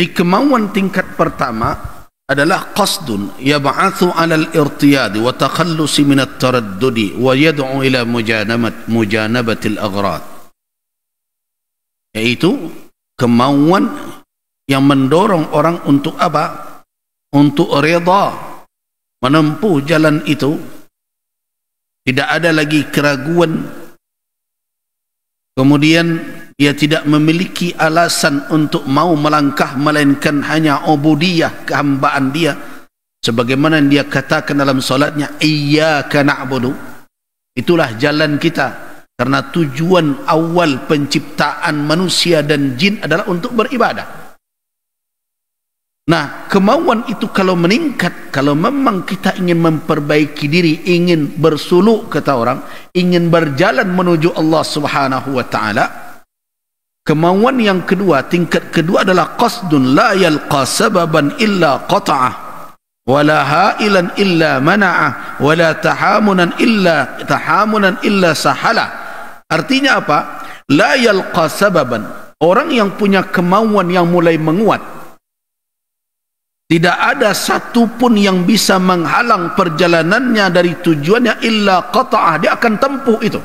Di kemauan tingkat pertama adalah qasdun yab'athu 'ala al-irtiyad wa takhallusi min at-taraddudi wa yad'u ila mujanabati al-aghrad, yaitu kemauan yang mendorong orang untuk apa? Untuk reda menempuh jalan itu, tidak ada lagi keraguan, kemudian dia tidak memiliki alasan untuk mau melangkah melainkan hanya ubudiyah, kehambaan dia, sebagaimana dia katakan dalam salatnya, iyyaka na'budu, itulah jalan kita, karena tujuan awal penciptaan manusia dan jin adalah untuk beribadah. Nah, kemauan itu kalau meningkat, kalau memang kita ingin memperbaiki diri, ingin bersuluk, kata orang, ingin berjalan menuju Allah Subhanahu wa ta'ala, kemauan yang kedua, tingkat kedua adalah qasdun la yalqa sababan illa qata'ah wala ha'ilan illa mana'ah wala tahamunan illa sahalah. Artinya apa? La yalqa sababan, orang yang punya kemauan yang mulai menguat, tidak ada satu pun yang bisa menghalang perjalanannya dari tujuannya illa qata'ah, dia akan tempuh itu,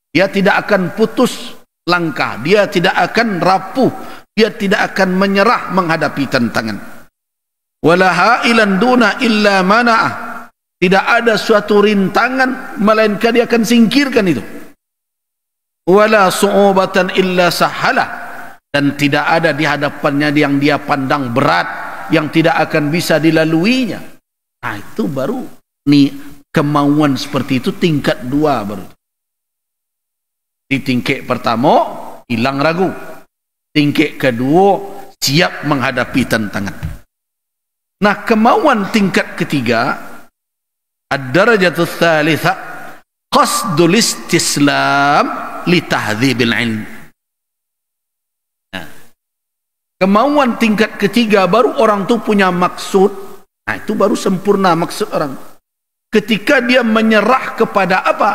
dia tidak akan putus langkah, dia tidak akan rapuh, dia tidak akan menyerah menghadapi tantangan. Wala ha'ilan duna illa mana'ah, tidak ada suatu rintangan melainkan dia akan singkirkan itu. Wala su'ubatan illa sahalah, dan tidak ada di hadapannya yang dia pandang berat, yang tidak akan bisa dilaluinya. Nah, itu baru nih kemauan seperti itu tingkat dua baru. Di tingkat pertama hilang ragu, tingkat kedua siap menghadapi tantangan. Nah, kemauan tingkat ketiga, ad-darajatul tsalitsa qasdul istislam li tahdhibil ilm. Nah, kemauan tingkat ketiga baru orang tu punya maksud. Nah, itu baru sempurna maksud orang. Ketika dia menyerah kepada apa?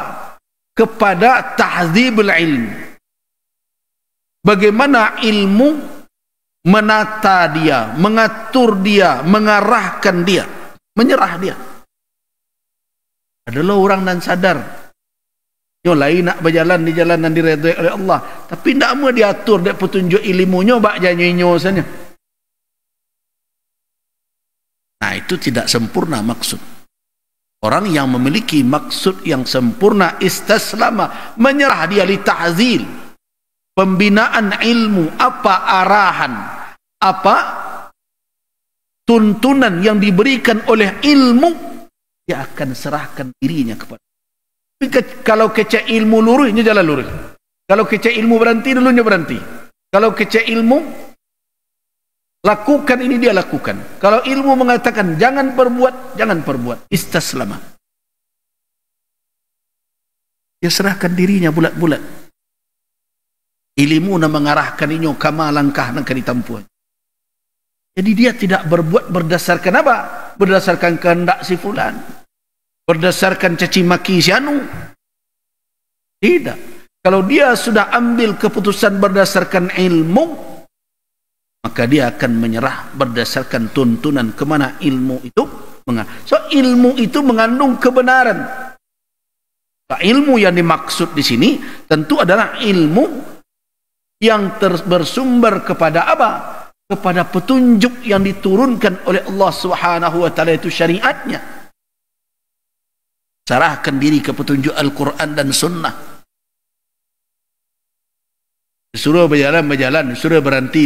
Kepada tahdzibul ilm. Bagaimana ilmu menata dia, mengatur dia, mengarahkan dia, menyerah dia. Adalah orang dan sadar, yo lain nak berjalan di jalan yang diredai oleh Allah, tapi tidak mau diatur dia petunjuk ilmunya bak janyo saja. Nah, itu tidak sempurna maksud. Orang yang memiliki maksud yang sempurna, istaslama, menyerah dia li ta'zil, pembinaan ilmu, apa arahan, apa tuntunan yang diberikan oleh ilmu, dia akan serahkan dirinya kepada. Kalau kecek ilmu lurusnya jalan lurus, kalau kecek ilmu berhenti dulunya berhenti, kalau kecek ilmu lakukan ini dia lakukan, kalau ilmu mengatakan jangan perbuat, jangan perbuat, istaslama, dia serahkan dirinya bulat-bulat. Ilmu nak mengarahkan inyo kama langkah nak ditempuh. Jadi dia tidak berbuat berdasarkan apa? Berdasarkan kehendak si fulan, berdasarkan caci maki si anu. Tidak. Kalau dia sudah ambil keputusan berdasarkan ilmu, maka dia akan menyerah berdasarkan tuntunan kemana ilmu itu. So ilmu itu mengandung kebenaran. Ilmu yang dimaksud di sini tentu adalah ilmu yang bersumber kepada apa? Kepada petunjuk yang diturunkan oleh Allah Subhanahu wa ta'ala, itu syariatnya. Serahkan diri ke petunjuk Al-Quran dan Sunnah. Suruh berjalan, suruh berhenti.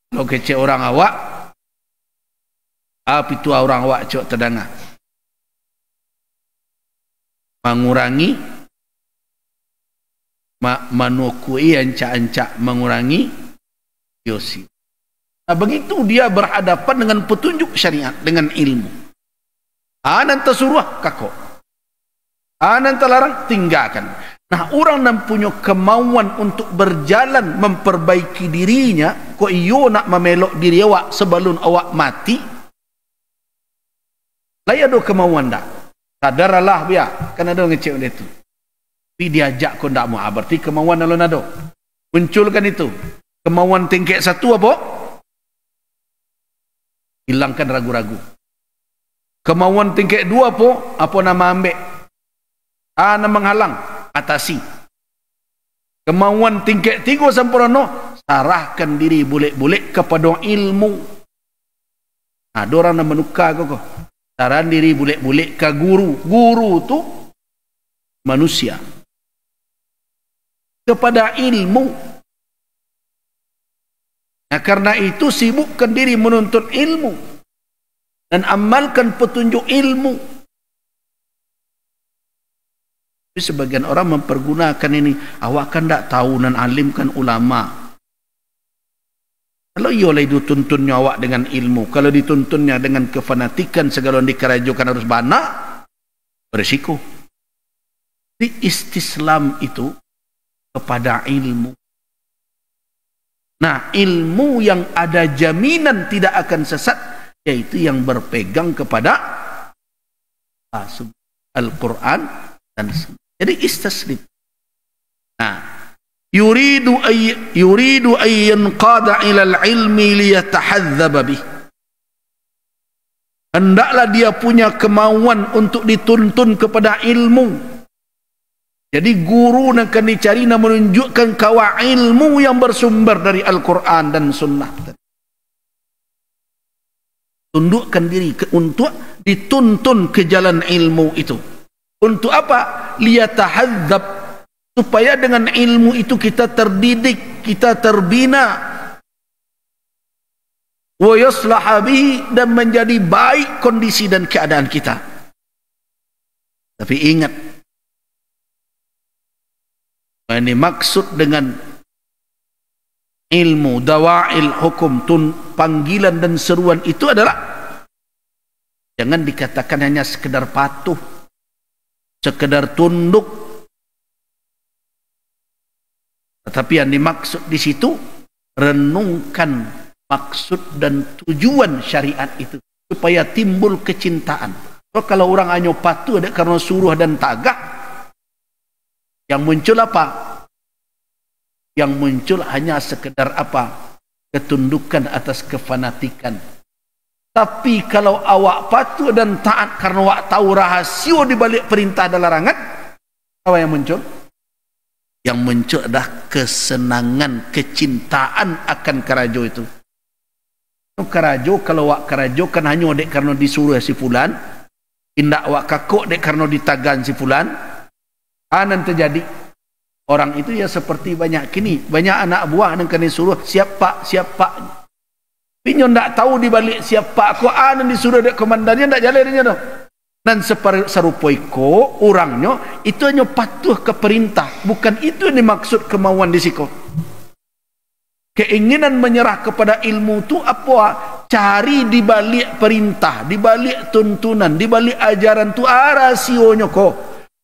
Kalau kecek orang awak, apa itu orang awak cok terdengar? Mengurangi, manukui ancak-ancak mengurangi yosi. Nah, begitu dia berhadapan dengan petunjuk syariat, dengan ilmu. Nanti suruh kakok, nanti larang tinggalkan. Nah, orang yang punya kemauan untuk berjalan memperbaiki dirinya, kok iyo nak memelok diri awak sebelum awak mati, lah ada kemauan tak? Sadarlah biar, kan ada ngecek oleh itu. Tapi diajak kau tak mau, berarti kemauan alun ada. Munculkan itu. Kemauan tingkat satu apa? Hilangkan ragu-ragu. Kemauan tingkat dua apa? Apa nama ambil? Nama menghalang, atasi. Kemauan tingkat tiga sempurna, sarahkan diri boleh-boleh kepada ilmu. Ada orang yang menukar kau. Saran diri boleh-boleh ke guru. Guru tu manusia. Kepada ilmu. Nah, karena itu sibukkan diri menuntut ilmu. Dan amalkan petunjuk ilmu. Tapi sebagian orang mempergunakan ini. Awak kan tak tahu dan alim kan ulama. Kalau ia oleh dituntunnya awak dengan ilmu, kalau dituntunnya dengan kefanatikan, segala yang dikerajukan harus banyak, berisiko. Di istislam itu kepada ilmu. Nah, ilmu yang ada jaminan tidak akan sesat, yaitu yang berpegang kepada Al-Quran dan Sunnah. Jadi istislim. Nah, yuridu ay yanqada ila al-ilmi liyatahadzaba bih. Hendaklah dia punya kemauan untuk dituntun kepada ilmu. Jadi guru nak akan dicari nak menunjukkan kawa ilmu yang bersumber dari Al-Quran dan Sunnah. Tundukkan diri untuk dituntun ke jalan ilmu itu. Untuk apa? Liyatahadzab, supaya dengan ilmu itu kita terdidik, kita terbina, wa yuslaha bihi, dan menjadi baik kondisi dan keadaan kita. Tapi ingat, ini maksud dengan ilmu, dawail hukum, panggilan dan seruan itu adalah jangan dikatakan hanya sekedar patuh, sekedar tunduk. Tetapi yang dimaksud di situ, renungkan maksud dan tujuan syariat itu supaya timbul kecintaan. Kalau orang hanya patuh karena suruh dan tagak, yang muncul apa? Yang muncul hanya sekedar apa? Ketundukan atas kefanatikan. Tapi kalau awak patuh dan taat karena awak tahu rahasia di balik perintah dan larangan, apa yang muncul? Yang muncul adalah kesenangan, kecintaan akan kerajo itu. Kerajo, kalau awak kerajo kan hanya dek karena disuruh si fulan, tindak awak kakuk dek karena ditagan si fulan. Nanti terjadi orang itu ya seperti banyak kini, banyak anak buah yang kena disuruh siap pak, siap pak. Pinyo ndak tahu di balik siap pak aku yang disuruh dek komandannya ndak jalannya dong. Dan serupaiko orangnya itu hanya patuh ke perintah, bukan itu yang dimaksud kemauan di situ. Keinginan menyerah kepada ilmu itu apa? Cari di balik perintah, di balik tuntunan, di balik ajaran tu rasionya kok.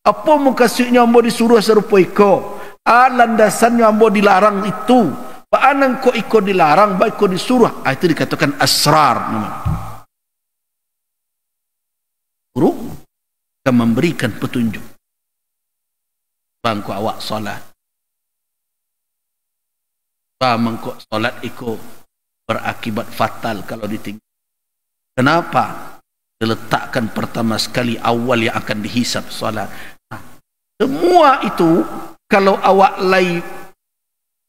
Apa maksudnya ambo disuruh serupaiko? Landasannya ambo dilarang itu. Paanang kok ikut dilarang, baik kok disuruh. Itu dikatakan asrar namanya. Guru akan memberikan petunjuk. Bangku awak solat. Bangku solat itu berakibat fatal kalau ditinggal. Kenapa? Diletakkan pertama sekali awal yang akan dihisap solat. Nah, semua itu kalau awak lai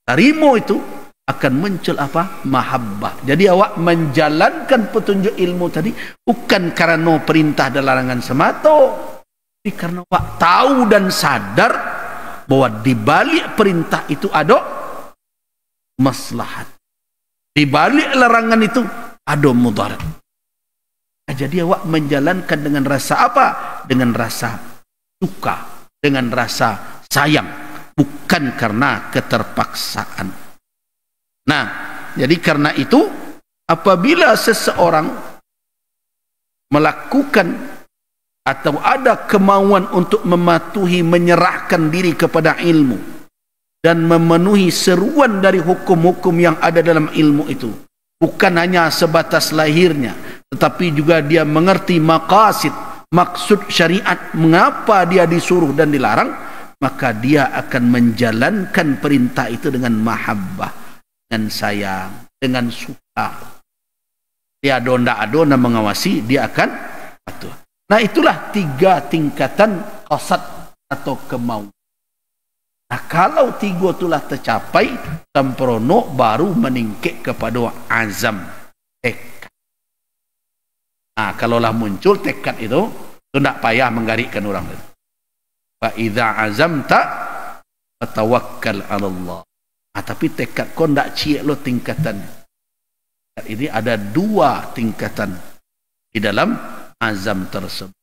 tarimo itu akan muncul apa? Mahabbah. Jadi awak menjalankan petunjuk ilmu tadi bukan karena perintah dan larangan semata, tapi karena awak tahu dan sadar bahwa di balik perintah itu ada maslahat, di balik larangan itu ada mudarat. Jadi awak menjalankan dengan rasa apa? Dengan rasa suka, dengan rasa sayang, bukan karena keterpaksaan. Nah, jadi karena itu apabila seseorang melakukan atau ada kemauan untuk mematuhi, menyerahkan diri kepada ilmu dan memenuhi seruan dari hukum-hukum yang ada dalam ilmu itu, bukan hanya sebatas lahirnya, tetapi juga dia mengerti maqasid, maksud syariat, mengapa dia disuruh dan dilarang, maka dia akan menjalankan perintah itu dengan mahabbah, dengan sayang, dengan suka. Dia donda-adona mengawasi, dia akan patuh. Nah, itulah 3 tingkatan qasad atau kemauan. Nah, kalau 3 itulah tercapai, sempurna baru meningkik kepada azam, tekad. Nah, kalaulah muncul tekad itu tidak payah menggarikkan orang itu. Fa idza azamta fatawakkal 'ala Allah. Nah, tapi tekad kau tidak ciek lo tingkatan. Ini ada 2 tingkatan di dalam azam tersebut.